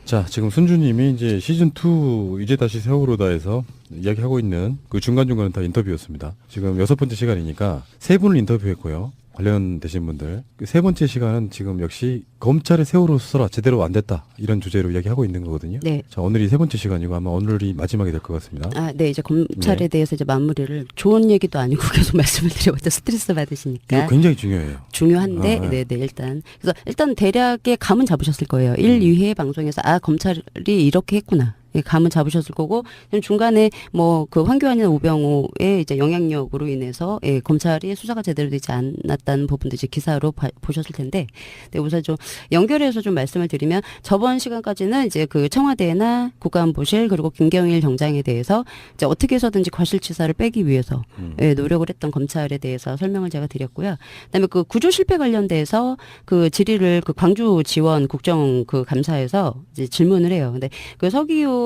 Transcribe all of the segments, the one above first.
자, 지금 순주님이 이제 시즌2 이제 다시 세월호다에서 이야기하고 있는 그 중간중간은 다 인터뷰였습니다. 지금 6번째 시간이니까 3분을 인터뷰했고요. 관련되신 분들. 그 3번째 시간은 지금 역시 검찰의 세월호 수사가 제대로 안 됐다. 이런 주제로 이야기하고 있는 거거든요. 네. 자, 오늘이 3번째 시간이고 아마 오늘이 마지막이 될 것 같습니다. 아, 네. 이제 검찰에 네. 대해서 이제 마무리를 좋은 얘기도 아니고 계속 말씀을 드려봤자 스트레스 받으시니까. 이거 굉장히 중요해요. 중요한데, 네. 네, 일단. 그래서 일단 대략의 감은 잡으셨을 거예요. 1, 2회 방송에서 아, 검찰이 이렇게 했구나. 예, 감은 잡으셨을 거고, 중간에 뭐 그 황교안이나 우병우의 이제 영향력으로 인해서 예, 검찰이 수사가 제대로 되지 않았다는 부분도 이제 기사로 보셨을 텐데, 네, 우선 좀 연결해서 좀 말씀을 드리면 저번 시간까지는 이제 그 청와대나 국가안보실 그리고 김경일 정장에 대해서 이제 어떻게 해서든지 과실치사를 빼기 위해서 예, 노력을 했던 검찰에 대해서 설명을 제가 드렸고요. 그다음에 그 구조 실패 관련돼서 그 질의를 그 광주 지원 국정 그 감사에서 이제 질문을 해요. 근데 그 서기호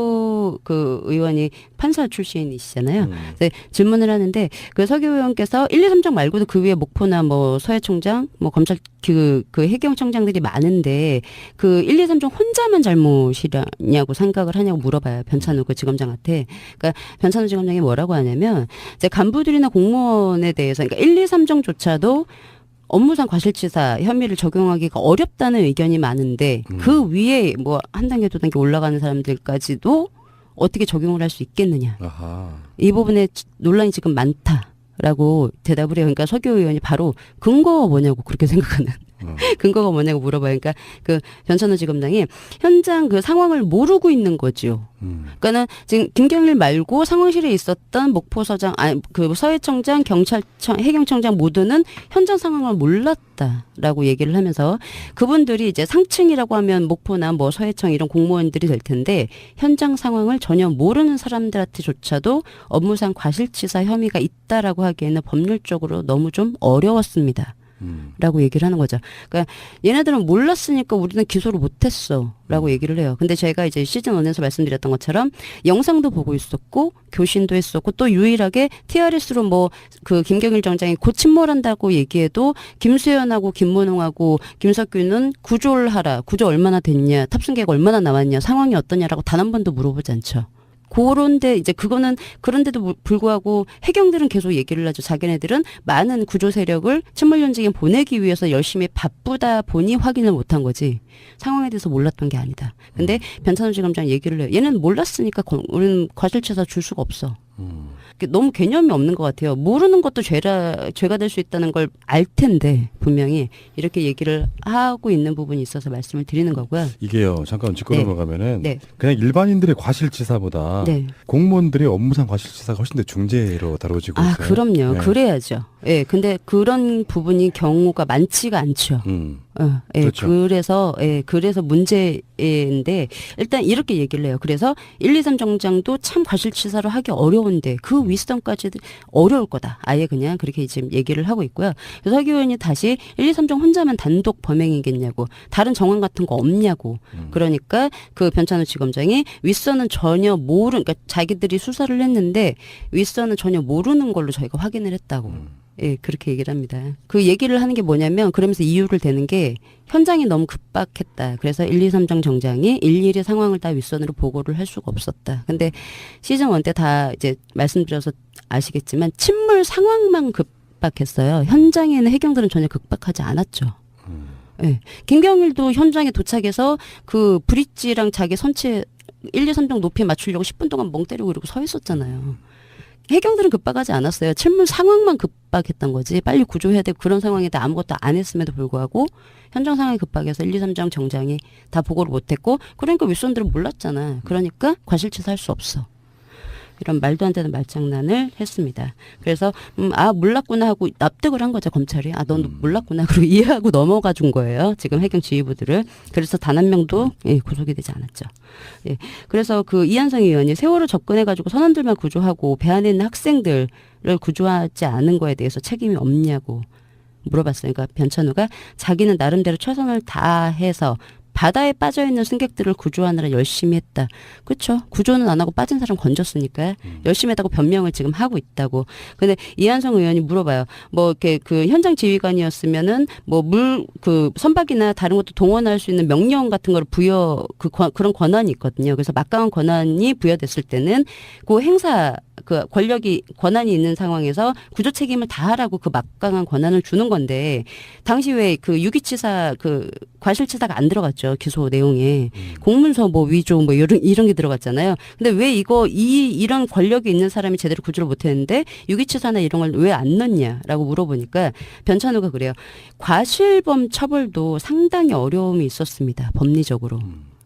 그 의원이 판사 출신이시잖아요. 그래서 질문을 하는데 그 서기호 의원께서 1, 2, 3장 말고도 그 위에 목포나 뭐 서해총장, 뭐 검찰 그 해경청장들이 많은데 그 1, 2, 3장 혼자만 잘못이냐고 생각을 하냐고 물어봐요. 변찬우 그 지검장한테. 그러니까 변찬우 지검장이 뭐라고 하냐면 이제 간부들이나 공무원에 대해서 그러니까 1, 2, 3정조차도 업무상 과실치사 혐의를 적용하기가 어렵다는 의견이 많은데 그 위에 뭐 한 단계 두 단계 올라가는 사람들까지도 어떻게 적용을 할 수 있겠느냐. 아하. 이 부분에 논란이 지금 많다라고 대답을 해요. 그러니까 서기호 의원이 바로 근거가 뭐냐고 그렇게 생각하는. 근거가 뭐냐고 물어봐요. 그러니까 그 변찬호 지검장이 현장 그 상황을 모르고 있는 거죠. 그러니까는 지금 김경일 말고 상황실에 있었던 목포서장, 아니 그 서해청장, 경찰청, 해경청장 모두는 현장 상황을 몰랐다라고 얘기를 하면서 그분들이 이제 상층이라고 하면 목포나 뭐 서해청 이런 공무원들이 될 텐데 현장 상황을 전혀 모르는 사람들한테조차도 업무상 과실치사 혐의가 있다라고 하기에는 법률적으로 너무 좀 어려웠습니다. 라고 얘기를 하는 거죠. 그러니까 얘네들은 몰랐으니까 우리는 기소를 못했어 라고 얘기를 해요. 근데 제가 이제 시즌 1에서 말씀드렸던 것처럼 영상도 보고 있었고 교신도 했었고 또 유일하게 TRS로 뭐 그 김경일 정장이 곧 침몰한다고 얘기해도 김수현하고 김문홍하고 김석규는 구조를 하라. 구조 얼마나 됐냐. 탑승객 얼마나 나왔냐. 상황이 어떠냐라고 단 한 번도 물어보지 않죠. 그런데 이제 그거는 그런데도 불구하고 해경들은 계속 얘기를 하죠. 자기네들은 많은 구조 세력을 침몰 현장에 보내기 위해서 열심히 바쁘다 보니 확인을 못한 거지. 상황에 대해서 몰랐던 게 아니다. 근데 변찬호 지검장 얘기를 해요. 얘는 몰랐으니까 우리는 과실치사 줄 수가 없어. 너무 개념이 없는 것 같아요. 모르는 것도 죄가 될 수 있다는 걸 알 텐데 분명히 이렇게 얘기를 하고 있는 부분이 있어서 말씀을 드리는 거고요. 이게요. 잠깐 짚고 네. 넘어가면은 네. 그냥 일반인들의 과실치사보다 네. 공무원들의 업무상 과실치사가 훨씬 더 중재로 다뤄지고 있어요. 아, 그럼요. 네. 그래야죠. 예, 근데 그런 부분이 경우가 많지가 않죠. 예, 그렇죠. 그래서 문제인데, 일단 이렇게 얘기를 해요. 그래서 1, 2, 3 정장도 참 과실치사를 하기 어려운데, 그 윗선까지 어려울 거다. 아예 그냥 그렇게 지금 얘기를 하고 있고요. 그래서 서기 의원이 다시 1, 2, 3정 혼자만 단독 범행이겠냐고, 다른 정황 같은 거 없냐고. 그러니까 그 변찬호 지검장이 윗선은 전혀 그러니까 자기들이 수사를 했는데, 윗선은 전혀 모르는 걸로 저희가 확인을 했다고. 예, 그렇게 얘기를 합니다. 그 얘기를 하는 게 뭐냐면 그러면서 이유를 대는 게 현장이 너무 급박했다. 그래서 1, 2, 3정 정장이 일일이 상황을 다 윗선으로 보고를 할 수가 없었다. 근데 시즌 1 때 다 이제 말씀드려서 아시겠지만 침몰 상황만 급박했어요. 현장에는 해경들은 전혀 급박하지 않았죠. 예. 김경일도 현장에 도착해서 그 브릿지랑 자기 선체 1, 2, 3정 높이 맞추려고 10분 동안 멍 때리고 이러고 서 있었잖아요. 해경들은 급박하지 않았어요. 침몰 상황만 급박했던 거지. 빨리 구조해야 되고 그런 상황에 대해 아무것도 안 했음에도 불구하고 현장 상황이 급박해서 1, 2, 3장 정장이 다 보고를 못했고 그러니까 윗선들은 몰랐잖아. 그러니까 과실치사 할 수 없어. 이런 말도 안 되는 말장난을 했습니다. 그래서 몰랐구나 하고 납득을 한 거죠. 검찰이. 넌 몰랐구나. 그리고 이해하고 넘어가 준 거예요. 지금 해경 지휘부들을. 그래서 단 한 명도 구속이 되지 않았죠. 예. 그래서 그 이한성 의원이 세월호 접근해가지고 선원들만 구조하고 배 안에 있는 학생들을 구조하지 않은 거에 대해서 책임이 없냐고 물어봤어요. 그러니까 변찬우가 자기는 나름대로 최선을 다해서 바다에 빠져 있는 승객들을 구조하느라 열심히 했다. 그렇죠. 구조는 안 하고 빠진 사람 건졌으니까 열심히 했다고 변명을 지금 하고 있다고. 근데 이한성 의원이 물어봐요. 뭐 이렇게 그 현장 지휘관이었으면은 뭐 그 선박이나 다른 것도 동원할 수 있는 명령 같은 걸 그런 권한이 있거든요. 그래서 막강한 권한이 부여됐을 때는 그 행사 그 권한이 있는 상황에서 구조 책임을 다하라고 그 막강한 권한을 주는 건데 당시 왜 그 유기치사 그 과실치사가 안 들어갔죠. 기소 내용에 공문서 뭐 위조 뭐 이런 게 들어갔잖아요. 근데 왜 이런 권력이 있는 사람이 제대로 구조를 못했는데 유기치사나 이런 걸 왜 안 넣냐라고 물어보니까 변찬우가 그래요. 과실범 처벌도 상당히 어려움이 있었습니다. 법리적으로.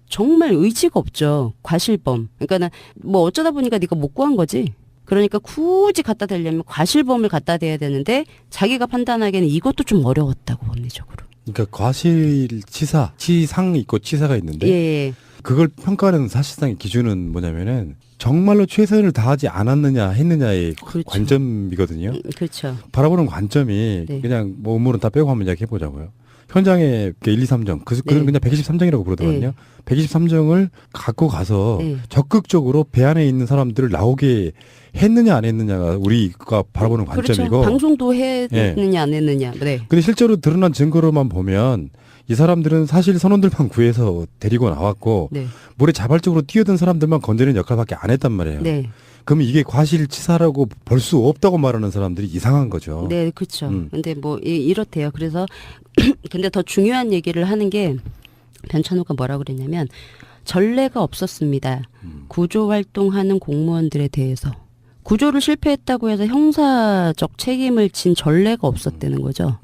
정말 의지가 없죠. 과실범. 그러니까 뭐 어쩌다 보니까 네가 못 구한 거지. 그러니까 굳이 갖다 대려면 과실범을 갖다 대야 되는데 자기가 판단하기에는 이것도 좀 어려웠다고 법리적으로. 그러니까 과실치사, 치상 있고 치사가 있는데 예. 그걸 평가하는 사실상의 기준은 뭐냐면은 정말로 최선을 다하지 않았느냐 했느냐의 그렇죠. 관점이거든요. 그렇죠. 바라보는 관점이 네. 그냥 뭐 음모론 다 빼고 한번 이야기해 보자고요. 현장에 1, 2, 3정, 그건 네. 그냥 123정이라고 부르더군요. 네. 123정을 갖고 가서 네. 적극적으로 배 안에 있는 사람들을 나오게 했느냐 안 했느냐가 우리가 바라보는 관점이고. 그렇죠. 방송도 했느냐 안 했느냐. 네. 근데 실제로 드러난 증거로만 보면 이 사람들은 사실 선원들만 구해서 데리고 나왔고 네. 물에 자발적으로 뛰어든 사람들만 건드리는 역할밖에 안 했단 말이에요. 네. 그러면 이게 과실치사라고 볼 수 없다고 말하는 사람들이 이상한 거죠. 네, 그렇죠. 근데 뭐 이렇대요. 그래서 근데 더 중요한 얘기를 하는 게 변찬우가 뭐라고 그랬냐면 전례가 없었습니다. 구조 활동하는 공무원들에 대해서 구조를 실패했다고 해서 형사적 책임을 진 전례가 없었다는 거죠.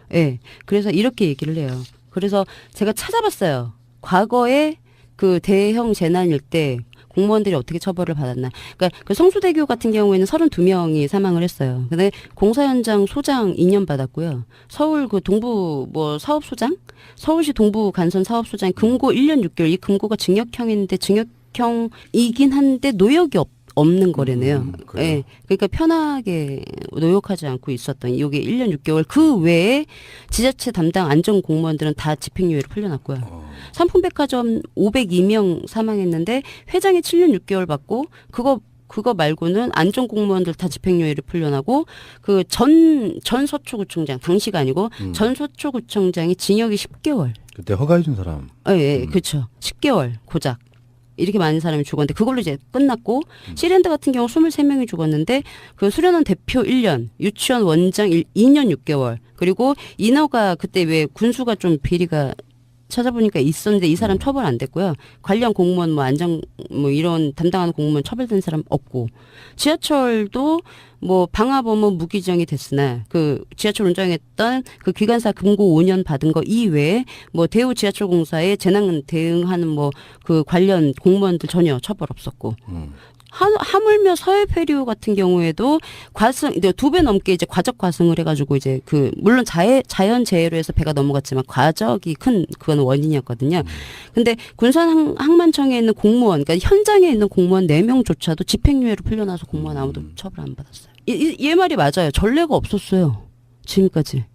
네, 그래서 이렇게 얘기를 해요. 그래서 제가 찾아봤어요. 과거에 그 대형 재난일 때 공무원들이 어떻게 처벌을 받았나. 그러니까 그 성수대교 같은 경우에는 32명이 사망을 했어요. 근데 공사 현장 소장 2년 받았고요. 서울 그 동부 뭐 사업소장? 서울시 동부 간선 사업소장 금고 1년 6개월. 이 금고가 징역형인데 징역형이긴 한데 노역이 없는 거래네요. 그래요? 예. 그러니까 편하게 노역하지 않고 있었던 이게 1년 6개월. 그 외에 지자체 담당 안전 공무원들은 다 집행유예로 풀려났고요. 삼풍백화점 502명 사망했는데 회장이 7년 6개월 받고 그거 말고는 안전 공무원들 다 집행유예를 풀려나고 그 전 서초구청장 당시가 아니고 전 서초구청장이 징역이 10개월. 그때 허가해 준 사람. 예, 그렇죠. 10개월 고작. 이렇게 많은 사람이 죽었는데 그걸로 이제 끝났고 시랜드 같은 경우 23명이 죽었는데 그 수련원 대표 1년, 유치원 원장 2년 6개월 그리고 인허가 그때 왜 군수가 좀 비리가 찾아보니까 있었는데 이 사람 처벌 안 됐고요. 관련 공무원 뭐 안전 뭐 이런 담당하는 공무원 처벌된 사람 없고 지하철도 뭐 방화 업무 무기정이 됐으나 그 지하철 운전했던 그 기관사 금고 5년 받은 거 이외에 뭐 대우 지하철공사에 재난 대응하는 뭐 그 관련 공무원들 전혀 처벌 없었고 하물며 서해페리오 같은 경우에도 과승 2배 넘게 이제 과적 과승을 해가지고 이제 그 물론 자연 재해로 해서 배가 넘어갔지만 과적이 큰 그건 원인이었거든요. 근데 군산 항만청에 있는 공무원 그러니까 현장에 있는 공무원 4명조차도 집행유예로 풀려나서 공무원 아무도 처벌 안 받았어요. 얘 말이 맞아요. 전례가 없었어요. 지금까지.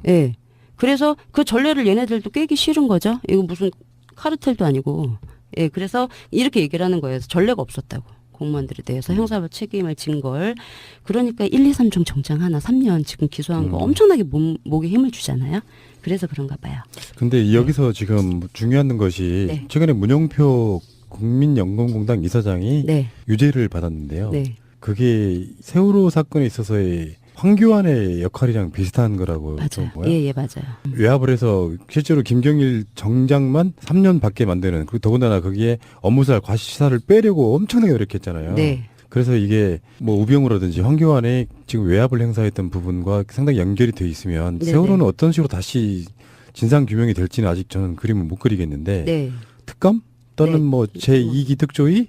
예. 그래서 그 전례를 얘네들도 깨기 싫은 거죠. 이거 무슨 카르텔도 아니고. 예. 그래서 이렇게 얘기를 하는 거예요. 전례가 없었다고. 공무원들에 대해서 형사법 책임을 진 걸. 그러니까 1, 2, 3정 정장 하나 3년 지금 기소한 거 엄청나게 목에 힘을 주잖아요. 그래서 그런가 봐요. 근데 여기서 지금 중요한 것이 네. 최근에 문용표 국민연금공단 이사장이 네. 유죄를 받았는데요. 네. 그게 세월호 사건에 있어서의 황교안의 역할이랑 비슷한 거라고 좀 맞아요. 보여요. 예, 맞아요. 외압을 해서 실제로 김경일 정장만 3년 받게 만드는 그리고 더군다나 거기에 업무살 과시사를 빼려고 엄청나게 노력했잖아요. 네. 그래서 이게 뭐 우병우라든지 황교안의 지금 외압을 행사했던 부분과 상당히 연결이 돼 있으면 네네. 세월호는 어떤 식으로 다시 진상 규명이 될지는 아직 저는 그림을 못 그리겠는데 네. 특검 또는 네. 뭐 제2기 특조위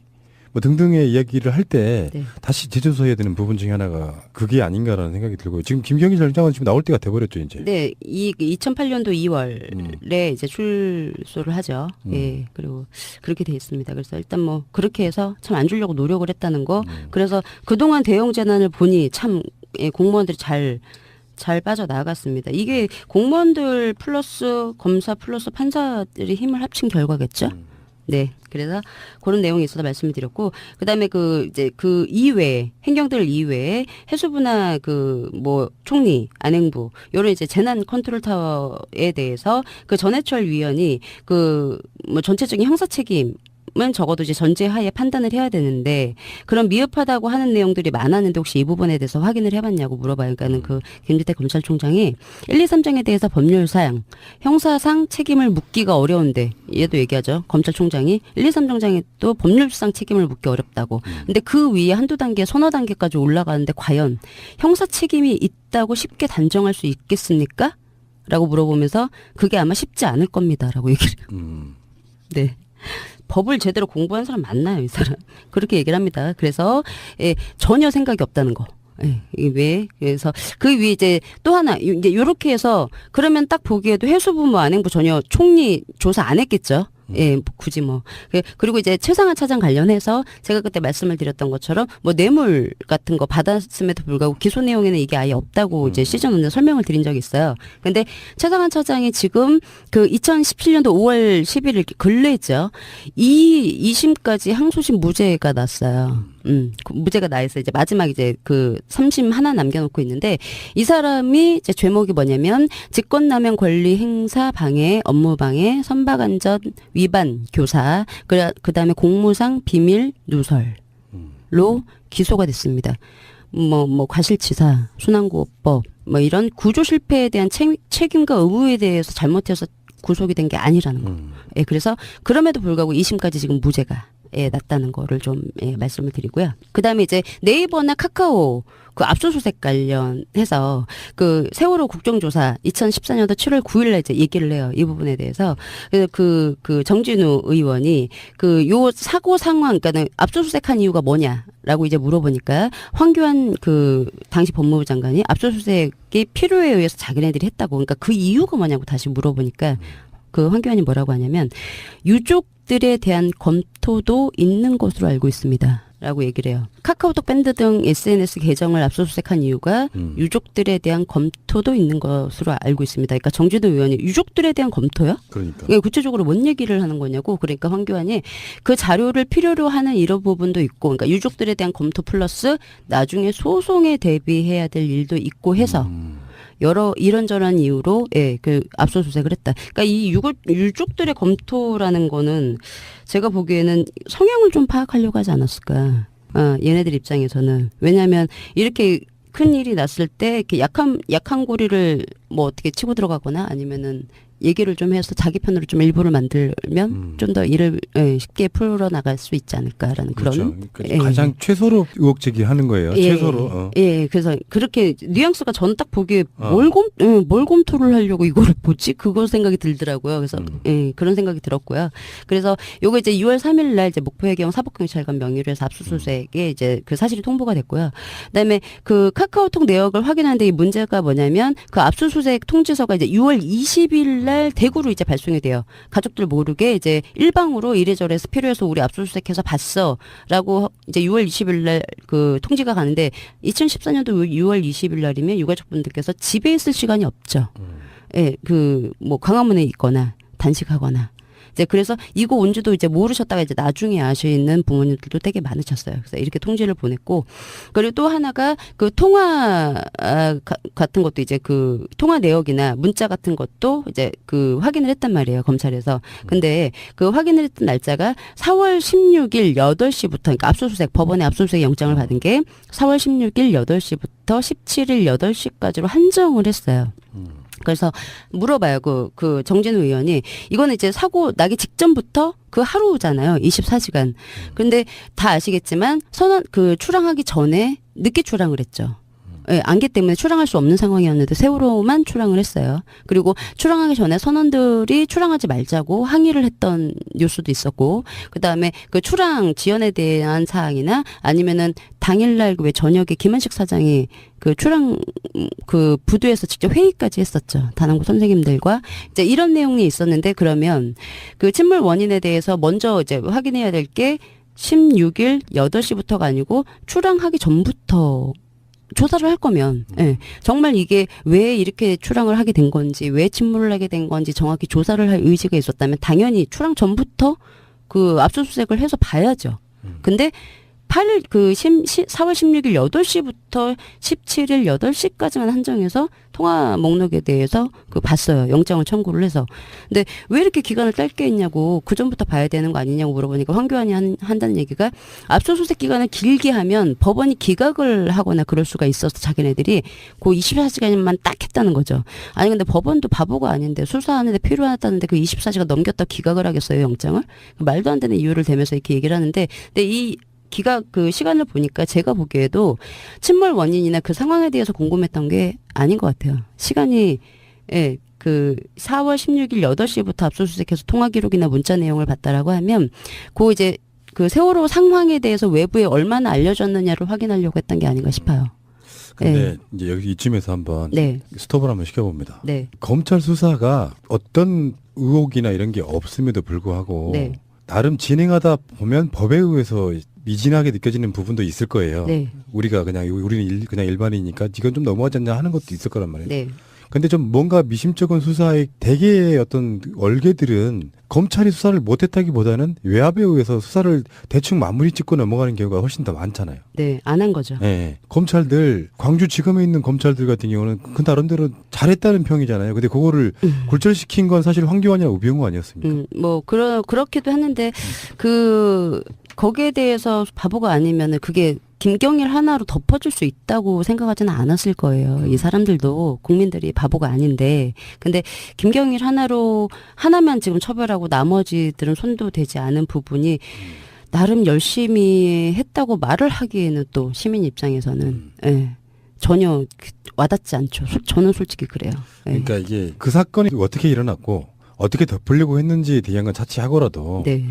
뭐 등등의 이야기를 할 때 네. 다시 재조사해야 되는 부분 중에 하나가 그게 아닌가라는 생각이 들고요. 지금 김경희 절장은 지금 나올 때가 돼버렸죠 이제. 네, 2008년도 2월에 이제 출소를 하죠. 예, 그리고 그렇게 돼 있습니다. 그래서 일단 뭐 그렇게 해서 참 안 주려고 노력을 했다는 거. 그래서 그동안 대형 재난을 보니 참 공무원들이 잘 잘 빠져나갔습니다. 이게 공무원들 플러스 검사 플러스 판사들이 힘을 합친 결과겠죠. 네. 그래서 그런 내용이 있어서 말씀을 드렸고, 그 다음에 이제 그 이외에, 행정들 이외에 해수부나 뭐 총리, 안행부, 요런 이제 재난 컨트롤 타워에 대해서 그 전해철 위원이 뭐 전체적인 형사 책임, 은 적어도 이제 전제하에 판단을 해야 되는데 그런 미흡하다고 하는 내용들이 많았는데 혹시 이 부분에 대해서 확인을 해봤냐고 물어봐요. 그러니까는 김기태 검찰총장이 1, 2, 3장에 대해서 법률상 형사상 책임을 묻기가 어려운데 얘도 얘기하죠. 검찰총장이 1, 2, 3장에 또 법률상 책임을 묻기 어렵다고. 근데 그 위에 한두 단계 선너 단계까지 올라가는데 과연 형사 책임이 있다고 쉽게 단정할 수 있겠습니까? 라고 물어보면서 그게 아마 쉽지 않을 겁니다라고 얘기를 해요. 네. 법을 제대로 공부한 사람 맞나요, 이 사람? 그렇게 얘기를 합니다. 그래서 전혀 생각이 없다는 거. 이게 왜? 그래서 그 위에 이제 또 하나 이제 요렇게 해서 그러면 딱 보기에도 해수부 뭐 안행부 전혀 총리 조사 안 했겠죠. 예, 굳이 뭐. 그리고 이제 최상화 차장 관련해서 제가 그때 말씀을 드렸던 것처럼 뭐 뇌물 같은 거 받았음에도 불구하고 기소 내용에는 이게 아예 없다고 이제 시즌 1에 설명을 드린 적이 있어요. 근데 최상화 차장이 지금 2017년도 5월 11일 근래죠. 2심까지 항소심 무죄가 났어요. 무죄가 나 있어요. 이제 마지막 이제 3심 하나 남겨놓고 있는데 이 사람이 이제 죄목이 뭐냐면 직권남용 권리 행사 방해, 업무 방해, 선박안전 위반 교사, 그다음에 공무상 비밀 누설로 기소가 됐습니다. 뭐 과실치사, 순환구호법, 뭐 이런 구조 실패에 대한 책임과 의무에 대해서 잘못해서 구속이 된 게 아니라는 거. 예, 그래서 그럼에도 불구하고 2심까지 지금 무죄가 났다는 거를 좀 말씀을 드리고요. 그다음에 이제 네이버나 카카오 압수수색 관련해서 세월호 국정조사 2014년도 7월 9일에 이제 얘기를 해요. 이 부분에 대해서 정진우 의원이 요 사고 상황, 그러니까 압수수색한 이유가 뭐냐라고 이제 물어보니까 황교안 당시 법무부 장관이 압수수색이 필요에 의해서 자기네들이 했다고. 그러니까 그 이유가 뭐냐고 다시 물어보니까 황교안이 뭐라고 하냐면 유족들에 대한 검토도 있는 것으로 알고 있습니다. 라고 얘기를 해요. 카카오톡 밴드 등 SNS 계정을 압수수색한 이유가 유족들에 대한 검토도 있는 것으로 알고 있습니다. 그러니까 정진우 의원이 유족들에 대한 검토요? 그러니까. 구체적으로 뭔 얘기를 하는 거냐고. 그러니까 황교안이 그 자료를 필요로 하는 이런 부분도 있고, 그러니까 유족들에 대한 검토 플러스 나중에 소송에 대비해야 될 일도 있고 해서 여러 이런저런 이유로 압수수색을 했다. 그러니까 이 유족들의 검토라는 거는 제가 보기에는 성향을 좀 파악하려고 하지 않았을까. 얘네들 입장에서는. 왜냐하면 이렇게 큰 일이 났을 때 이렇게 약한 고리를 뭐 어떻게 치고 들어가거나 아니면은 얘기를 좀 해서 자기 편으로 좀 일부를 만들면 좀 더 일을 쉽게 풀어나갈 수 있지 않을까라는 그렇죠. 그런. 가장 최소로 의혹 제기하는 거예요. 최소로. 그래서 그렇게 뉘앙스가 전 딱 보기에 뭘 검토를 하려고 이거를 보지? 그거 생각이 들더라고요. 그래서 그런 생각이 들었고요. 그래서 요거 이제 6월 3일 날 이제 목포해경 사법경찰관 명의로 해서 압수수색에 이제 사실이 통보가 됐고요. 그다음에 카카오톡 내역을 확인하는데 이 문제가 뭐냐면 압수수색 통지서가 이제 6월 20일 날 대구로 이제 발송이 돼요. 가족들 모르게 이제 일방으로 이래저래 필요해서 우리 압수수색해서 봤어라고 이제 6월 20일 날 통지가 가는데 2014년도 6월 20일 날이면 유가족분들께서 집에 있을 시간이 없죠. 뭐 광화문에 있거나 단식하거나. 이제 그래서 이거 온지도 이제 모르셨다가 이제 나중에 아시는 부모님들도 되게 많으셨어요. 그래서 이렇게 통지를 보냈고, 그리고 또 하나가 통화 같은 것도 이제 통화 내역이나 문자 같은 것도 이제 확인을 했단 말이에요, 검찰에서. 근데 확인을 했던 날짜가 4월 16일 8시부터, 그러니까 법원에 압수수색 영장을 받은 게 4월 16일 8시부터 17일 8시까지로 한정을 했어요. 그래서 물어봐요. 정진우 의원이 이거는 이제 사고 나기 직전부터 하루잖아요. 24시간. 근데 다 아시겠지만 출항하기 전에 늦게 출항을 했죠. 안개 때문에 출항할 수 없는 상황이었는데 세월호만 출항을 했어요. 그리고 출항하기 전에 선원들이 출항하지 말자고 항의를 했던 뉴스도 있었고, 그다음에 출항 지연에 대한 사항이나 아니면은 당일날 왜 저녁에 김한식 사장이 출항 부두에서 직접 회의까지 했었죠. 단원고 선생님들과 이제 이런 내용이 있었는데, 그러면 침몰 원인에 대해서 먼저 이제 확인해야 될 게 16일 8시부터가 아니고 출항하기 전부터 조사를 할 거면 예, 정말 이게 왜 이렇게 출항을 하게 된 건지 왜 침몰을 하게 된 건지 정확히 조사를 할 의지가 있었다면 당연히 출항 전부터 그 압수수색을 해서 봐야죠. 근데 4월 16일 8시부터 17일 8시까지만 한정해서 통화 목록에 대해서 그 봤어요. 영장을 청구를 해서. 근데 왜 이렇게 기간을 짧게 했냐고 그 전부터 봐야 되는 거 아니냐고 물어보니까 황교안이 한다는 얘기가 압수수색 기간을 길게 하면 법원이 기각을 하거나 그럴 수가 있어서 자기네들이 그 24시간만 딱 했다는 거죠. 아니 근데 법원도 바보가 아닌데 수사하는데 필요하다는데 그 24시간 넘겼다 기각을 하겠어요, 영장을? 말도 안 되는 이유를 대면서 이렇게 얘기를 하는데 근데 이 기각 그 시간을 보니까 제가 보기에도 침몰 원인이나 그 상황에 대해서 궁금했던 게 아닌 것 같아요. 시간이 예, 그 4월 16일 8시부터 압수수색해서 통화 기록이나 문자 내용을 봤다라고 하면 그 이제 그 세월호 상황에 대해서 외부에 얼마나 알려졌느냐를 확인하려고 했던 게 아닌가 싶어요. 근데 이제 여기 이쯤에서 한번 네. 스톱을 한번 시켜봅니다. 네. 검찰 수사가 어떤 의혹이나 이런 게 없음에도 불구하고 네. 나름 진행하다 보면 법에 의해서 미진하게 느껴지는 부분도 있을 거예요. 네. 우리가 우리는 그냥 일반이니까 이건 좀 넘어가지 않냐 하는 것도 있을 거란 말이에요. 네. 근데 좀 뭔가 미심쩍은 수사의 대개의 어떤 얼개들은 검찰이 수사를 못했다기보다는 외압에 의해서 수사를 대충 마무리 짓고 넘어가는 경우가 훨씬 더 많잖아요. 네. 안 한 거죠. 네. 검찰들 광주지검에 있는 검찰들 같은 경우는 그 나름대로 잘했다는 평이잖아요. 근데 그거를 굴절시킨 건 사실 황교안이나 우병우 아니었습니까? 뭐 그렇기도 했는데 거기에 대해서 바보가 아니면은 그게 김경일 하나로 덮어줄 수 있다고 생각하지는 않았을 거예요. 이 사람들도 국민들이 바보가 아닌데. 근데 김경일 하나만 지금 처벌하고 나머지들은 손도 대지 않은 부분이 나름 열심히 했다고 말을 하기에는 또 시민 입장에서는 예, 전혀 와닿지 않죠. 저는 솔직히 그래요. 예. 그러니까 이게 그 사건이 어떻게 일어났고 어떻게 덮으려고 했는지에 대한 건 차치하고라도 네.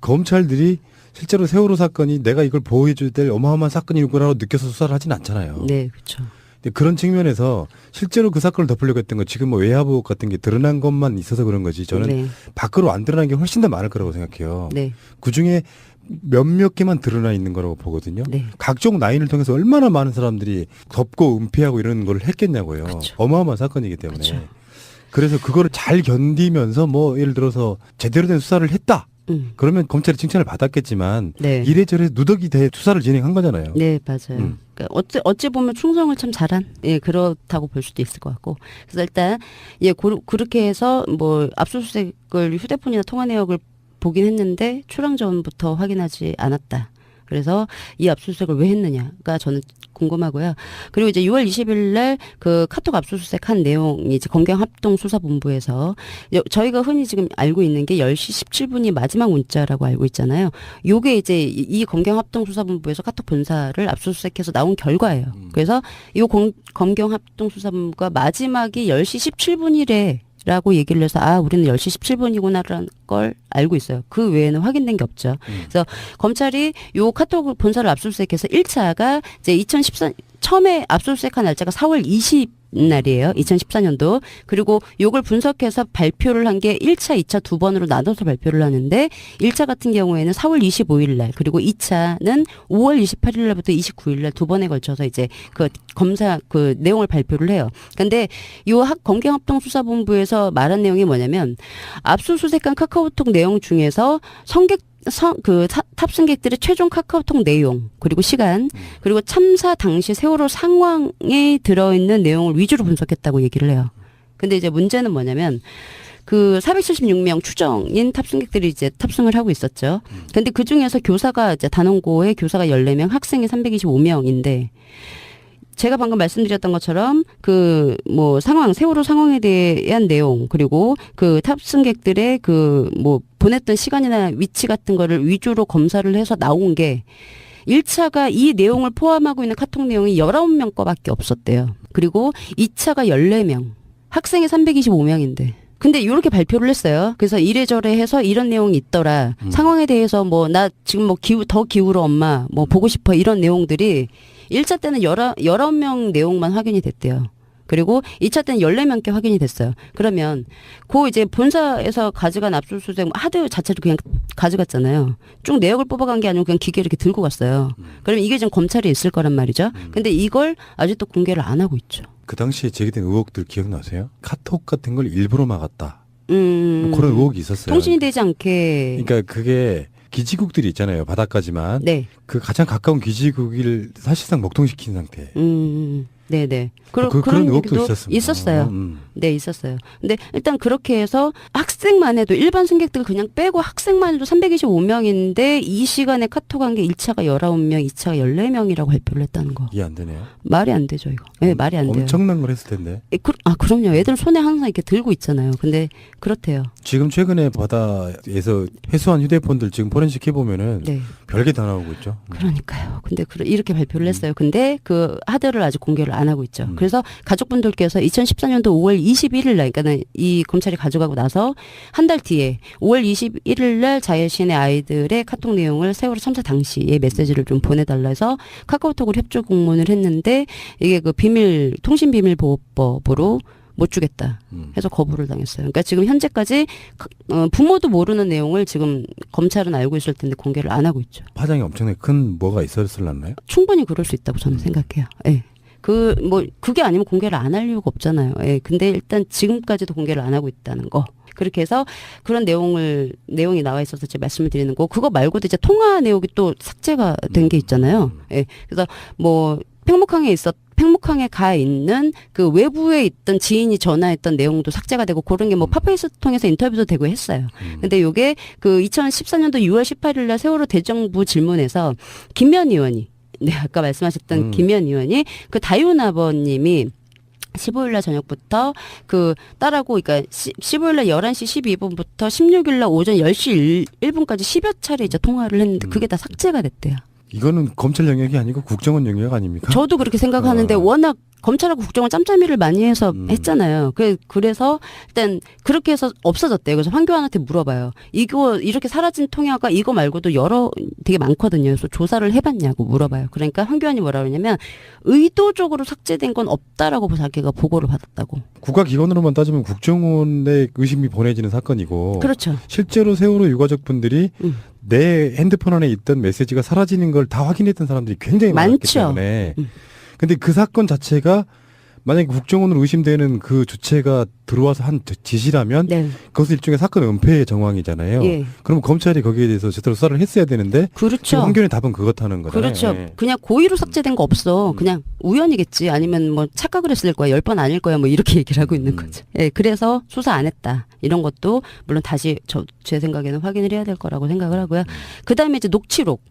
검찰들이 실제로 세월호 사건이 내가 이걸 보호해줘야 될 어마어마한 사건이구나라고 느껴서 수사를 하진 않잖아요. 네, 그렇죠. 근데 그런 측면에서 실제로 그 사건을 덮으려고 했던 거 지금 뭐 외압 의혹 같은 게 드러난 것만 있어서 그런 거지 저는 네. 밖으로 안 드러난 게 훨씬 더 많을 거라고 생각해요. 네. 그중에 몇몇 개만 드러나 있는 거라고 보거든요. 네. 각종 라인을 통해서 얼마나 많은 사람들이 덮고 은폐하고 이런 걸 했겠냐고요. 그쵸. 어마어마한 사건이기 때문에. 그쵸. 그래서 그거를 잘 견디면서 뭐 예를 들어서 제대로 된 수사를 했다. 그러면 검찰이 칭찬을 받았겠지만 네. 이래저래 누더기 대 수사를 진행한 거잖아요. 네, 맞아요. 그러니까 어찌 보면 충성을 참 잘한, 예, 그렇다고 볼 수도 있을 것 같고. 그래서 일단, 예, 그렇게 해서 뭐 압수수색을 휴대폰이나 통화 내역을 보긴 했는데 출항 전부터 확인하지 않았다. 그래서 이 압수수색을 왜 했느냐가 저는 궁금하고요. 그리고 이제 6월 20일 날 그 카톡 압수수색 한 내용이 이제 검경합동수사본부에서 저희가 흔히 지금 알고 있는 게 10시 17분이 마지막 문자라고 알고 있잖아요. 요게 이제 이 검경합동수사본부에서 카톡 본사를 압수수색해서 나온 결과예요. 그래서 이 검경합동수사본부가 마지막이 10시 17분이래. 라고 얘기를 해서 우리는 10시 17분이구나라는 걸 알고 있어요. 그 외에는 확인된 게 없죠. 그래서 검찰이 요 카톡 본사를 압수수색해서 1차가 이제 처음에 압수수색한 날짜가 4월 20 날이에요. 2014년도. 그리고 요걸 분석해서 발표를 한 게 1차, 2차 두 번으로 나눠서 발표를 하는데 1차 같은 경우에는 4월 25일 날 그리고 2차는 5월 28일 날부터 29일 날 두 번에 걸쳐서 이제 그 검사 그 내용을 발표를 해요. 근데 요 검경합동수사본부에서 말한 내용이 뭐냐면 압수수색한 카카오톡 내용 중에서 탑승객들의 최종 카카오톡 내용, 그리고 시간, 그리고 참사 당시 세월호 상황에 들어있는 내용을 위주로 분석했다고 얘기를 해요. 근데 이제 문제는 뭐냐면, 그 476명 추정인 탑승객들이 이제 탑승을 하고 있었죠. 근데 그 중에서 교사가 이제 단원고에 교사가 14명, 학생이 325명인데, 제가 방금 말씀드렸던 것처럼 세월호 상황에 대한 내용 그리고 그 탑승객들의 보냈던 시간이나 위치 같은 거를 위주로 검사를 해서 나온 게 1차가 이 내용을 포함하고 있는 카톡 내용이 19명 거밖에 없었대요. 그리고 2차가 14명, 학생이 325명인데. 근데 이렇게 발표를 했어요. 그래서 이래저래 해서 이런 내용이 있더라. 상황에 대해서 나 지금 더 기울어 엄마 보고 싶어 이런 내용들이 1차 때는 19명 내용만 확인이 됐대요. 그리고 2차 때는 14명께 확인이 됐어요. 그러면 그 이제 본사에서 가져간 압수수색 하드 자체를 그냥 가져갔잖아요. 쭉 내역을 뽑아간 게 아니고 그냥 기계 이렇게 들고 갔어요. 그러면 이게 지금 검찰에 있을 거란 말이죠. 근데 이걸 아직도 공개를 안 하고 있죠. 그 당시에 제기된 의혹들 기억나세요? 카톡 같은 걸 일부러 막았다. 뭐 음. 그런 의혹이 있었어요. 통신이 되지 않게. 그러니까 그게 기지국들이 있잖아요. 바닷가지만 네. 그 가장 가까운 기지국을 사실상 먹통시킨 상태. 네네. 그런 의혹도 얘기도 있었습니다. 있었어요. 네, 있었어요. 근데 일단 그렇게 해서 학생만 해도 일반 승객들 그냥 빼고 학생만 해도 325명인데 이 시간에 카톡한 게 1차가 19명, 2차가 14명이라고 발표를 했다는 거. 이해 안 되네요. 말이 안 되죠, 이거. 네, 말이 안 돼요. 엄청난 걸 했을 텐데. 그럼요. 애들 손에 항상 이렇게 들고 있잖아요. 근데 그렇대요. 지금 최근에 바다에서 회수한 휴대폰들 지금 포렌식 해보면은 네. 별게 다 나오고 있죠. 그러니까요. 근데 이렇게 발표를 했어요. 근데 그 하드를 아직 공개를 안 하고 있죠. 그래서 가족분들께서 2014년도 5월 21일 날, 그러니까 이 검찰이 가져가고 나서 한 달 뒤에 5월 21일 날 자신의 아이들의 카톡 내용을 세월호 참사 당시의 메시지를 좀 보내달라 해서 카카오톡으로 협조 공문을 했는데 이게 그 통신비밀보호법으로 못 주겠다 해서 거부를 당했어요. 그러니까 지금 현재까지 부모도 모르는 내용을 지금 검찰은 알고 있을 텐데 공개를 안 하고 있죠. 파장이 엄청나게 큰 뭐가 있었을랐나요? 충분히 그럴 수 있다고 저는 생각해요. 예. 그게 아니면 공개를 안 할 이유가 없잖아요. 예. 근데 일단 지금까지도 공개를 안 하고 있다는 거. 그렇게 해서 그런 내용이 나와 있어서 제가 말씀을 드리는 거. 그거 말고도 이제 통화 내용이 또 삭제가 된 게 있잖아요. 예. 그래서 뭐 팽목항에 가 있는 그 외부에 있던 지인이 전화했던 내용도 삭제가 되고 그런 게 뭐 팝페이스 통해서 인터뷰도 되고 했어요. 근데 요게 그 2014년도 6월 18일 날 세월호 대정부 질문에서 김면 의원이 네, 아까 말씀하셨던 김면 의원이 그 다윤 아버님이 15일 날 저녁부터 그 딸하고 그러니까 15일 날 11시 12분부터 16일 날 오전 10시 1분까지 10여 차례 이제 통화를 했는데 그게 다 삭제가 됐대요. 이거는 검찰 영역이 아니고 국정원 영역 아닙니까? 저도 그렇게 생각하는데 워낙 검찰하고 국정원 짬짬이를 많이 해서 했잖아요. 그래서 일단 그렇게 해서 없어졌대요. 그래서 황교안한테 물어봐요. 이거 이렇게 사라진 통화가 이거 말고도 되게 많거든요. 그래서 조사를 해봤냐고 물어봐요. 그러니까 황교안이 뭐라 그러냐면 의도적으로 삭제된 건 없다라고 자기가 보고를 받았다고. 국가기관으로만 따지면 국정원에 의심이 보내지는 사건이고 그렇죠. 실제로 세월호 유가족분들이 내 핸드폰 안에 있던 메시지가 사라지는 걸 다 확인했던 사람들이 굉장히 많았기 많죠. 때문에 근데 그 사건 자체가 만약에 국정원으로 의심되는 그 주체가 들어와서 한 짓이라면 네. 그것은 일종의 사건 은폐의 정황이잖아요. 예. 그럼 검찰이 거기에 대해서 제대로 수사를 했어야 되는데 그렇죠. 지금 황교안의 답은 그렇다는 거잖아요. 그렇죠. 예. 그냥 고의로 삭제된 거 없어. 그냥 우연이겠지. 아니면 뭐 착각을 했을 거야. 10번 아닐 거야. 뭐 이렇게 얘기를 하고 있는 거죠. 예, 그래서 수사 안 했다. 이런 것도 물론 다시 제 생각에는 확인을 해야 될 거라고 생각을 하고요. 그다음에 이제 녹취록.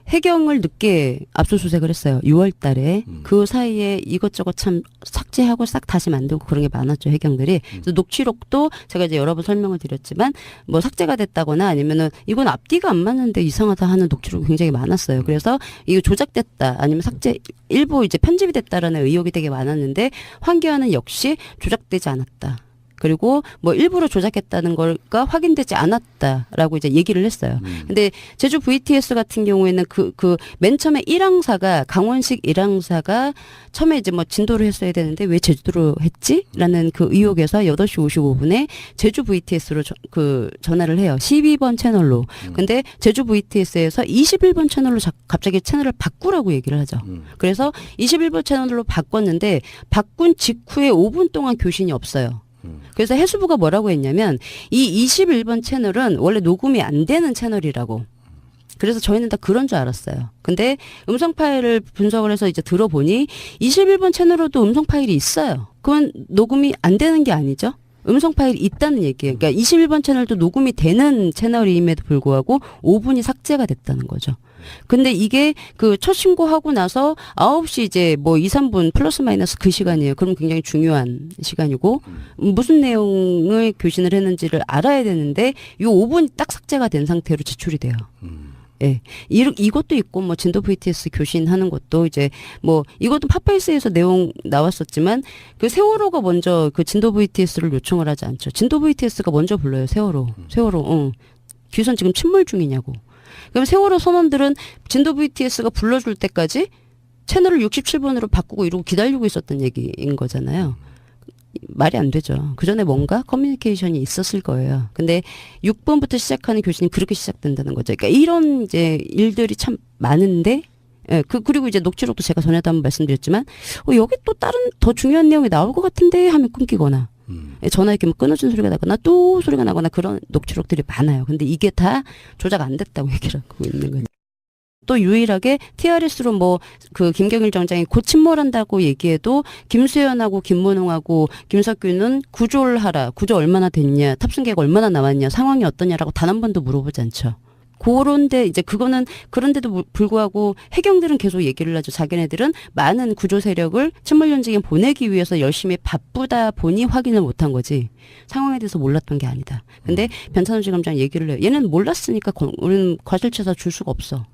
해경을 늦게 압수수색을 했어요. 6월 달에. 그 사이에 이것저것 참 삭제하고 싹 다시 만들고 그런 게 많았죠. 해경들이. 그래서 녹취록도 제가 이제 여러 번 설명을 드렸지만 뭐 삭제가 됐다거나 아니면은 이건 앞뒤가 안 맞는데 이상하다 하는 녹취록이 굉장히 많았어요. 그래서 이거 조작됐다 아니면 일부 이제 편집이 됐다라는 의혹이 되게 많았는데 황교안은 역시 조작되지 않았다. 그리고 뭐 일부러 조작했다는 걸가 확인되지 않았다라고 이제 얘기를 했어요. 근데 제주 VTS 같은 경우에는 맨 처음에 강원식 1항사가 처음에 이제 뭐 진도를 했어야 되는데 왜 제주도로 했지? 라는 그 의혹에서 8시 55분에 제주 VTS로 전화를 해요. 12번 채널로. 근데 제주 VTS에서 21번 채널로 갑자기 채널을 바꾸라고 얘기를 하죠. 그래서 21번 채널로 바꿨는데 바꾼 직후에 5분 동안 교신이 없어요. 그래서 해수부가 뭐라고 했냐면 이 21번 채널은 원래 녹음이 안 되는 채널이라고. 그래서 저희는 다 그런 줄 알았어요. 근데 음성 파일을 분석을 해서 이제 들어보니 21번 채널로도 음성 파일이 있어요. 그건 녹음이 안 되는 게 아니죠. 음성 파일이 있다는 얘기예요. 그러니까 21번 채널도 녹음이 되는 채널임에도 불구하고 5분이 삭제가 됐다는 거죠. 근데 이게 그 첫 신고하고 나서 9시 이제 뭐 2, 3분 플러스 마이너스 그 시간이에요. 그럼 굉장히 중요한 시간이고 무슨 내용을 교신을 했는지를 알아야 되는데 이 5분이 딱 삭제가 된 상태로 제출이 돼요. 예. 이것도 있고, 뭐, 진도 VTS 교신하는 것도 이제, 뭐, 이것도 팝페이스에서 내용 나왔었지만, 그 세월호가 먼저 그 진도 VTS를 요청을 하지 않죠. 진도 VTS가 먼저 불러요, 세월호. 귀선 지금 침몰 중이냐고. 그럼 세월호 선원들은 진도 VTS가 불러줄 때까지 채널을 67번으로 바꾸고 이러고 기다리고 있었던 얘기인 거잖아요. 말이 안 되죠. 그 전에 뭔가 커뮤니케이션이 있었을 거예요. 근데 6번부터 시작하는 교신이 그렇게 시작된다는 거죠. 그러니까 이런 이제 일들이 참 많은데, 예, 그리고 이제 녹취록도 제가 전에도 한번 말씀드렸지만, 여기 또 다른 더 중요한 내용이 나올 것 같은데 하면 끊기거나, 예, 전화 이렇게 뭐 끊어진 소리가 나거나 또 소리가 나거나 그런 녹취록들이 많아요. 근데 이게 다 조작 안 됐다고 얘기를 하고 있는 거죠. 또 유일하게 TRS로 뭐 그 김경일 정장이 곧 침몰한다고 얘기해도 김수현하고 김문홍하고 김석규는 구조를 하라. 구조 얼마나 됐냐. 탑승 계획 얼마나 나왔냐. 상황이 어떠냐라고 단 한 번도 물어보지 않죠. 그런데 이제 그거는 그런데도 불구하고 해경들은 계속 얘기를 하죠. 자기네들은 많은 구조 세력을 침몰 현장에 보내기 위해서 열심히 바쁘다 보니 확인을 못한 거지. 상황에 대해서 몰랐던 게 아니다. 근데 변찬호 지검장 얘기를 해요. 얘는 몰랐으니까 우리는 과실치사 줄 수가 없어.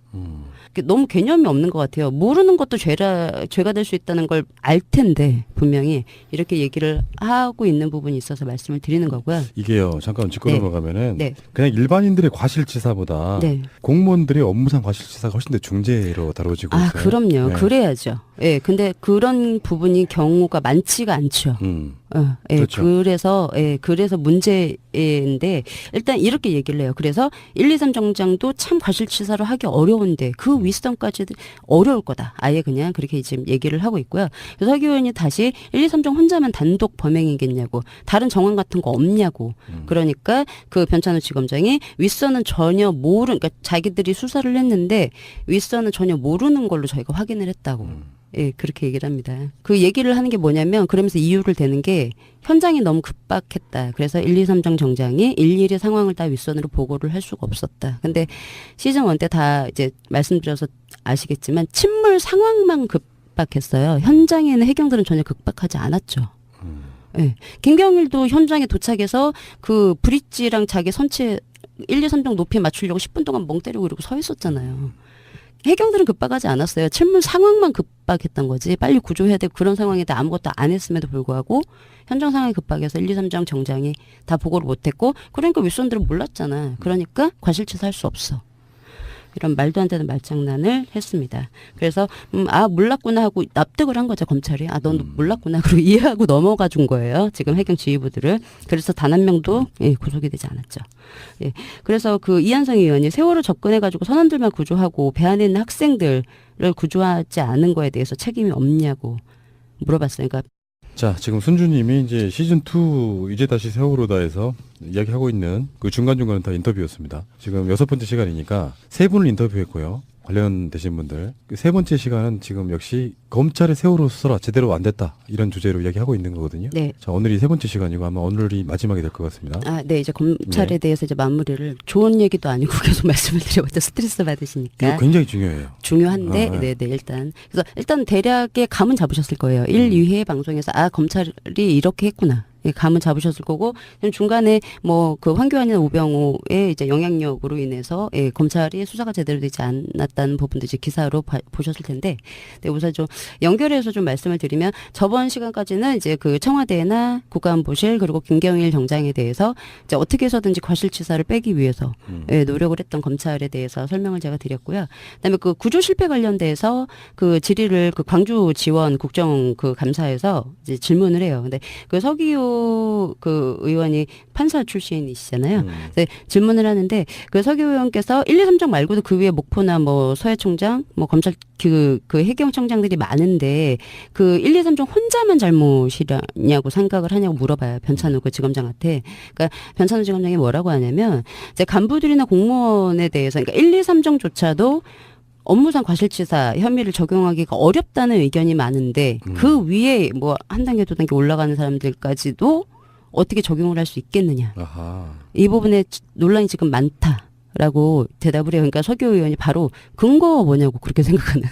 너무 개념이 없는 것 같아요. 모르는 것도 죄가 될 수 있다는 걸 알 텐데 분명히 이렇게 얘기를 하고 있는 부분이 있어서 말씀을 드리는 거고요. 이게요. 잠깐 짚고 네. 넘어가면은 네. 그냥 일반인들의 과실치사보다 네. 공무원들의 업무상 과실치사가 훨씬 더 중재로 다뤄지고 있어요. 그럼요. 네. 그래야죠. 예, 근데 그런 부분이 경우가 많지가 않죠. 예, 그렇죠. 그래서 문제인데, 일단 이렇게 얘기를 해요. 그래서 1, 2, 3 정장도 참 과실치사로 하기 어려운데, 그 윗선까지 어려울 거다. 아예 그냥 그렇게 지금 얘기를 하고 있고요. 그래서 석 의원이 다시 1, 2, 3정 혼자만 단독 범행이겠냐고, 다른 정황 같은 거 없냐고. 그러니까 그 변찬호 지검장이 윗선은 전혀 그러니까 자기들이 수사를 했는데, 윗선은 전혀 모르는 걸로 저희가 확인을 했다고. 예, 그렇게 얘기를 합니다. 그 얘기를 하는 게 뭐냐면, 그러면서 이유를 대는 게 현장이 너무 급박했다. 그래서 1, 2, 3정 정장이 일일이 상황을 다 윗선으로 보고를 할 수가 없었다. 근데 시즌 1 때 다 이제 말씀드려서 아시겠지만 침몰 상황만 급박했어요. 현장에는 해경들은 전혀 급박하지 않았죠. 예. 김경일도 현장에 도착해서 그 브릿지랑 자기 선체 1, 2, 3정 높이 맞추려고 10분 동안 멍 때리고 이러고 서 있었잖아요. 해경들은 급박하지 않았어요. 침몰 상황만 급박했던 거지. 빨리 구조해야 되고 그런 상황인데 아무것도 안 했음에도 불구하고 현장 상황이 급박해서 1, 2, 3정 정장이 다 보고를 못했고, 그러니까 윗선들은 몰랐잖아. 그러니까 과실치사 할 수 없어. 이런 말도 안 되는 말장난을 했습니다. 그래서 몰랐구나 하고 납득을 한 거죠, 검찰이. 넌 몰랐구나. 그리고 이해하고 넘어가 준 거예요. 지금 해경 지휘부들을. 그래서 단 한 명도 구속이 되지 않았죠. 예. 그래서 그 이한성 의원이 세월호 접근해가지고 선원들만 구조하고 배 안에 있는 학생들을 구조하지 않은 거에 대해서 책임이 없냐고 물어봤어요. 그러니까 자, 지금 순주님이 이제 시즌2 이제 다시 세월호다에서 이야기하고 있는 그 중간중간은 다 인터뷰였습니다. 지금 6번째 시간이니까 3분을 인터뷰했고요. 관련되신 분들. 그 3번째 시간은 지금 역시 검찰의 세월호 수사가 제대로 안 됐다. 이런 주제로 이야기하고 있는 거거든요. 네. 자, 오늘이 3번째 시간이고 아마 오늘이 마지막이 될 것 같습니다. 네, 이제 검찰에 네. 대해서 이제 마무리를 좋은 얘기도 아니고 계속 말씀을 드려봤자 스트레스 받으시니까. 이거 굉장히 중요해요. 중요한데, 네. 네, 일단. 그래서 일단 대략의 감은 잡으셨을 거예요. 1, 2회 방송에서 검찰이 이렇게 했구나. 감은 잡으셨을 거고, 중간에 뭐 그 황교안이나 우병우의 이제 영향력으로 인해서 검찰이 수사가 제대로 되지 않았다는 부분도 이제 기사로 보셨을 텐데, 네, 우선 좀 연결해서 좀 말씀을 드리면, 저번 시간까지는 이제 그 청와대나 국가안보실 그리고 김경일 정장에 대해서 이제 어떻게 해서든지 과실치사를 빼기 위해서 노력을 했던 검찰에 대해서 설명을 제가 드렸고요. 그다음에 그 구조 실패 관련돼서 그 질의를 그 광주 지원 국정 그 감사에서 이제 질문을 해요. 근데 그 서기호 그 의원이 판사 출신이시잖아요. 그래서 질문을 하는데 그 서기호 의원께서 1, 2, 3정 말고도 그 위에 목포나 뭐 서해총장, 뭐 검찰 그 해경청장들이 많은데 그 1, 2, 3정 혼자만 잘못이냐고 생각을 하냐고 물어봐요. 변찬호 그 지검장한테. 그러니까 변찬호 지검장이 뭐라고 하냐면 이제 간부들이나 공무원에 대해서 그러니까 1, 2, 3정조차도 업무상 과실치사 혐의를 적용하기가 어렵다는 의견이 많은데 그 위에 뭐 한 단계 두 단계 올라가는 사람들까지도 어떻게 적용을 할 수 있겠느냐. 아하. 이 부분에 논란이 지금 많다라고 대답을 해요. 그러니까 서기호 의원이 바로 근거가 뭐냐고 그렇게 생각하는.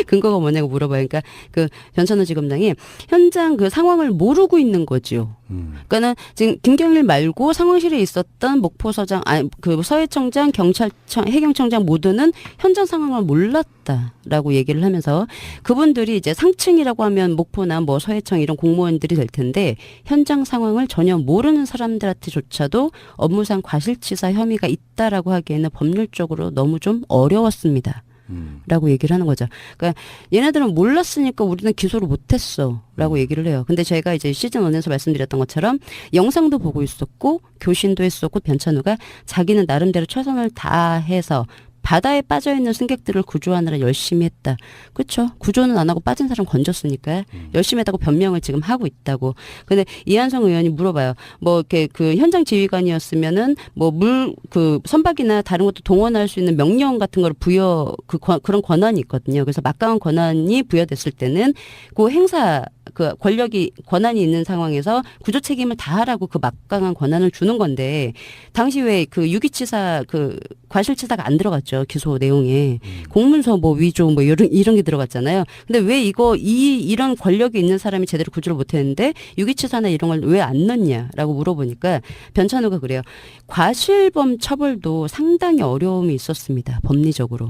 근거가 뭐냐고 물어봐요. 그러니까 그 변찬호 지검장이 현장 그 상황을 모르고 있는 거죠. 그러니까는 지금 김경일 말고 상황실에 있었던 목포서장, 그 서해청장, 경찰청, 해경청장 모두는 현장 상황을 몰랐다라고 얘기를 하면서 그분들이 이제 상층이라고 하면 목포나 뭐 서해청 이런 공무원들이 될 텐데 현장 상황을 전혀 모르는 사람들한테조차도 업무상 과실치사 혐의가 있다라고 하기에는 법률적으로 너무 좀 어려웠습니다. 라고 얘기를 하는 거죠. 그러니까 얘네들은 몰랐으니까 우리는 기소를 못했어 라고 얘기를 해요. 근데 제가 이제 시즌 1에서 말씀드렸던 것처럼 영상도 보고 있었고 교신도 했었고 변찬우가 자기는 나름대로 최선을 다해서 바다에 빠져있는 승객들을 구조하느라 열심히 했다. 그렇죠. 구조는 안 하고 빠진 사람 건졌으니까 열심히 했다고 변명을 지금 하고 있다고. 근데 이한성 의원이 물어봐요. 뭐 이렇게 그 현장 지휘관이었으면은 뭐 그 선박이나 다른 것도 동원할 수 있는 명령 같은 걸 그런 권한이 있거든요. 그래서 막강한 권한이 부여됐을 때는 그 행사 그 권한이 있는 상황에서 구조 책임을 다하라고 그 막강한 권한을 주는 건데 당시 왜 그 유기치사 그 과실치사가 안 들어갔죠. 기소 내용에. 공문서 뭐 위조 뭐 이런 게 들어갔잖아요. 근데 왜 이런 권력이 있는 사람이 제대로 구조를 못 했는데 유기치사나 이런 걸 왜 안 넣냐라고 물어보니까 변찬우가 그래요. 과실범 처벌도 상당히 어려움이 있었습니다. 법리적으로.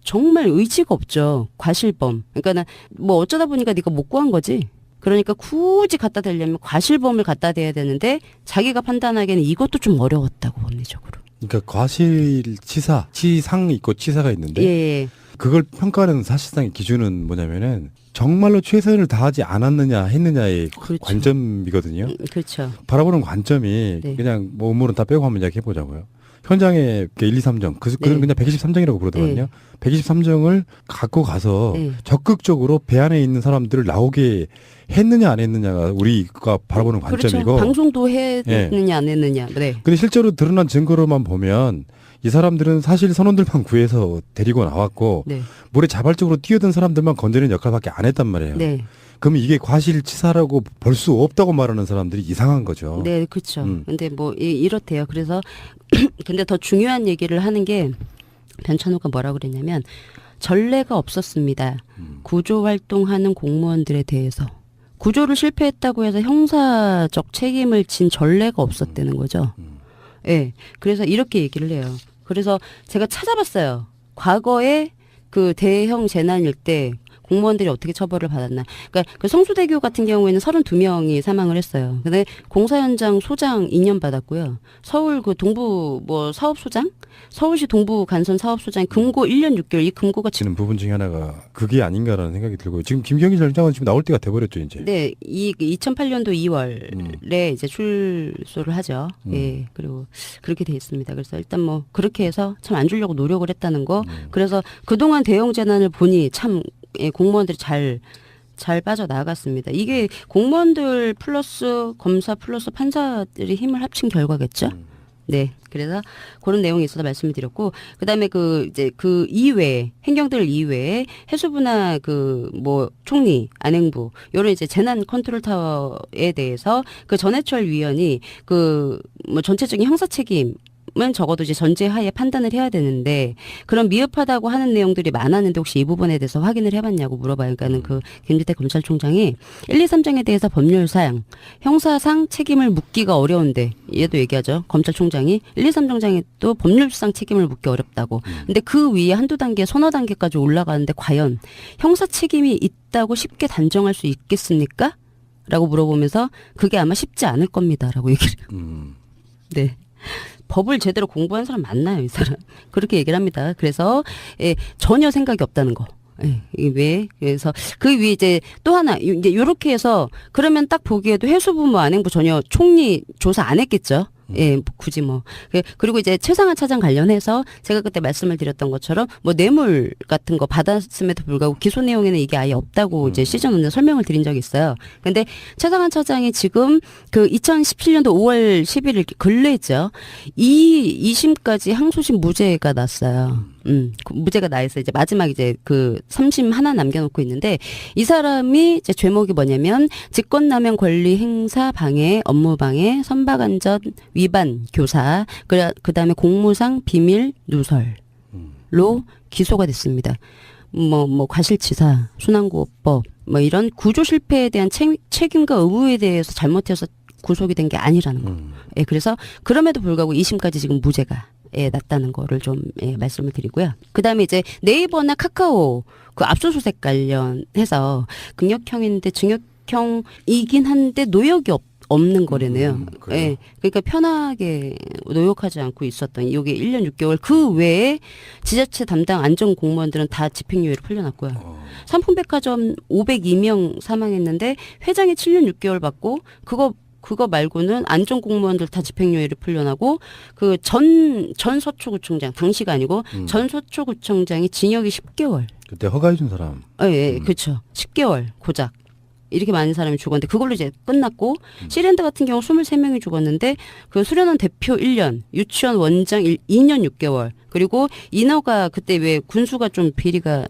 정말 의지가 없죠. 과실범. 그러니까 뭐 어쩌다 보니까 네가 못 구한 거지. 그러니까 굳이 갖다 대려면 과실범을 갖다 대야 되는데 자기가 판단하기에는 이것도 좀 어려웠다고 법리적으로. 그러니까 과실치사, 치상 있고 치사가 있는데 예. 그걸 평가하는 사실상의 기준은 뭐냐면은 정말로 최선을 다하지 않았느냐 했느냐의 그렇죠. 관점이거든요. 그렇죠. 바라보는 관점이 네. 그냥 뭐 음모론 다 빼고 한번 이야기해보자고요. 현장에 1, 2, 3정, 그건 네. 그냥 123정이라고 부르더만요. 123정을 갖고 가서 네. 적극적으로 배 안에 있는 사람들을 나오게 했느냐 안 했느냐가 우리가 바라보는 관점이고. 그렇죠. 방송도 했느냐 안 했느냐. 네. 근데 실제로 드러난 증거로만 보면 이 사람들은 사실 선원들만 구해서 데리고 나왔고 네. 물에 자발적으로 뛰어든 사람들만 건드리는 역할밖에 안 했단 말이에요. 네. 그러면 이게 과실치사라고 볼 수 없다고 말하는 사람들이 이상한 거죠. 네, 그렇죠. 근데 뭐 이렇대요. 그래서 근데 더 중요한 얘기를 하는 게 변찬우가 뭐라고 그랬냐면 전례가 없었습니다. 구조 활동하는 공무원들에 대해서 구조를 실패했다고 해서 형사적 책임을 진 전례가 없었다는 거죠. 예. 네, 그래서 이렇게 얘기를 해요. 그래서 제가 찾아봤어요. 과거에 그 대형 재난일 때 공무원들이 어떻게 처벌을 받았나. 그러니까 그 성수대교 같은 경우에는 32명이 사망을 했어요. 근데 공사 현장 소장 2년 받았고요. 서울 그 동부 뭐 사업소장? 서울시 동부 간선 사업소장 금고 1년 6개월. 이 금고가 지는 부분 중에 하나가 그게 아닌가라는 생각이 들고 지금 김경희 절장은 지금 나올 때가 돼버렸죠 이제. 네, 이 2008년도 2월에 이제 출소를 하죠. 예, 그리고 그렇게 돼 있습니다. 그래서 일단 뭐 그렇게 해서 참 안 주려고 노력을 했다는 거. 그래서 그동안 대형 재난을 보니 참 예, 공무원들이 잘 빠져나갔습니다. 이게 공무원들 플러스 검사 플러스 판사들이 힘을 합친 결과겠죠. 네. 그래서 그런 내용이 있어서 말씀을 드렸고, 그 다음에 이제 그 이외에, 행정들 이외에 해수부나 뭐 총리, 안행부, 요런 이제 재난 컨트롤 타워에 대해서 그 전해철 위원이 뭐 전체적인 형사 책임, 은 적어도 이제 전제하에 판단을 해야 되는데 그런 미흡하다고 하는 내용들이 많았는데 혹시 이 부분에 대해서 확인을 해봤냐고 물어봐요. 그러니까는 그 김지태 검찰총장이 1, 2, 3장에 대해서 법률상 형사상 책임을 묻기가 어려운데 얘도 얘기하죠. 검찰총장이 1, 2, 3정장에 또 법률상 책임을 묻기 어렵다고. 근데 그 위에 한두 단계 서너 단계까지 올라가는데 과연 형사 책임이 있다고 쉽게 단정할 수 있겠습니까? 라고 물어보면서 그게 아마 쉽지 않을 겁니다라고 얘기를 해요. 네. 법을 제대로 공부한 사람 맞나요, 이 사람? 그렇게 얘기를 합니다. 그래서 예, 전혀 생각이 없다는 거. 예, 이게 왜? 그래서 그 위에 이제 또 하나 이제 요렇게 해서 그러면 딱 보기에도 해수부 뭐 안행부 전혀 총리 조사 안 했겠죠. 예, 굳이 뭐. 그리고 이제 최상한 차장 관련해서 제가 그때 말씀을 드렸던 것처럼 뭐 뇌물 같은 거 받았음에도 불구하고 기소 내용에는 이게 아예 없다고 이제 시즌 1에 설명을 드린 적이 있어요. 근데 최상한 차장이 지금 그 2017년도 5월 11일 근래죠. 2심까지 항소심 무죄가 났어요. 무죄가 나 있어요. 이제 마지막 이제 그 3심 하나 남겨놓고 있는데 이 사람이 이제 죄목이 뭐냐면 직권남용 권리 행사 방해, 업무 방해, 선박 안전 위반 교사, 그다음에 공무상 비밀 누설로 기소가 됐습니다. 뭐 과실치사, 순환구호법, 뭐 이런 구조 실패에 대한 책임과 의무에 대해서 잘못해서 구속이 된 게 아니라는 거. 예, 그래서 그럼에도 불구하고 2심까지 지금 무죄가 났다는 거를 좀 말씀을 드리고요. 그다음에 이제 네이버나 카카오 그 압수수색 관련해서 긍역형인데 증역형이긴 한데 노역이 없는 거래네요. 그래요? 예. 그러니까 편하게 노역하지 않고 있었던 이게 1년 6개월 그 외에 지자체 담당 안전 공무원들은 다 집행유예를 풀려났고요. 삼풍백화점 502명 사망했는데 회장이 7년 6개월 받고 그거 말고는 안전 공무원들 다 집행유예를 풀려나고 그 전 서초구청장 당시가 아니고 전 서초구청장이 징역이 10개월. 그때 허가해준 사람. 예, 그렇죠. 10개월 고작. 이렇게 많은 사람이 죽었는데 그걸로 이제 끝났고 시랜드 같은 경우 23명이 죽었는데 그 수련원 대표 1년, 유치원 원장 2년 6개월 그리고 인허가 그때 왜 군수가 좀 비리가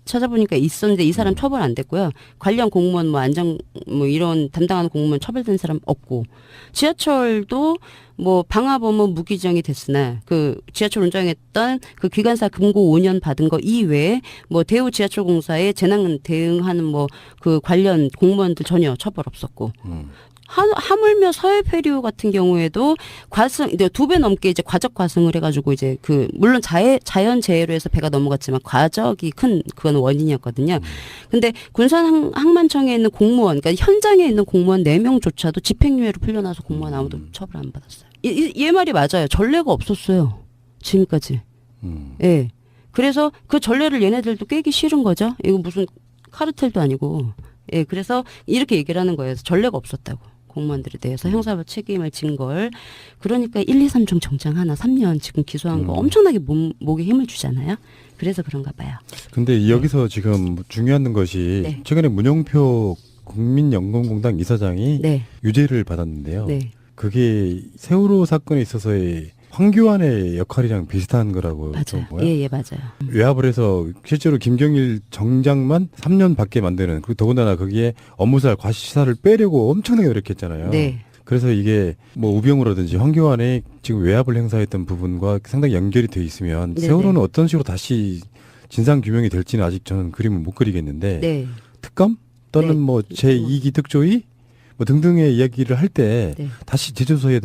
찾아보니까 있었는데 이 사람 처벌 안 됐고요. 관련 공무원 뭐 안전 뭐 이런 담당하는 공무원 처벌된 사람 없고 지하철도 뭐 방화 업무 무기정이 됐으나 그 지하철 운전했던 그 기관사 금고 5년 받은 거 이외에 뭐 대우 지하철공사에 재난 대응하는 뭐 그 관련 공무원들 전혀 처벌 없었고 하물며 서해페류 같은 경우에도 과승 2배 넘게 이제 과적 과승을 해가지고 이제 그 물론 자연 재해로 해서 배가 넘어갔지만 과적이 큰 그건 원인이었거든요. 근데 군산 항만청에 있는 공무원, 그러니까 현장에 있는 공무원 4명조차도 집행유예로 풀려나서 공무원 아무도 처벌 안 받았어요. 얘 말이 맞아요. 전례가 없었어요. 지금까지. 예. 그래서 그 전례를 얘네들도 깨기 싫은 거죠. 이거 무슨 카르텔도 아니고. 예. 그래서 이렇게 얘기를 하는 거예요. 전례가 없었다고. 공무원들에 대해서 형사법 책임을 진 걸. 그러니까 1, 2, 3종 정장 하나 3년 지금 기소한 거 엄청나게 목에 힘을 주잖아요. 그래서 그런가 봐요. 근데 여기서 지금 중요한 것이 네. 최근에 문영표 국민연금공단 이사장이 네. 유죄를 받았는데요. 네. 그게 세월호 사건에 있어서의 황교안의 역할이랑 비슷한 거라고 맞아요. 뭐야? 예, 맞아요. 외압을 해서 실제로 김경일 정장만 3년 받게 만드는 그리고 더군다나 거기에 업무살 과시사를 빼려고 엄청나게 노력했잖아요. 네. 그래서 이게 뭐 우병우라든지 황교안의 지금 외압을 행사했던 부분과 상당히 연결이 돼 있으면 네네. 세월호는 어떤 식으로 다시 진상 규명이 될지는 아직 저는 그림을 못 그리겠는데 네. 특검 또는 네. 뭐 제2기 특조위 뭐 등등의 이야기를 할 때 네. 다시 제조소에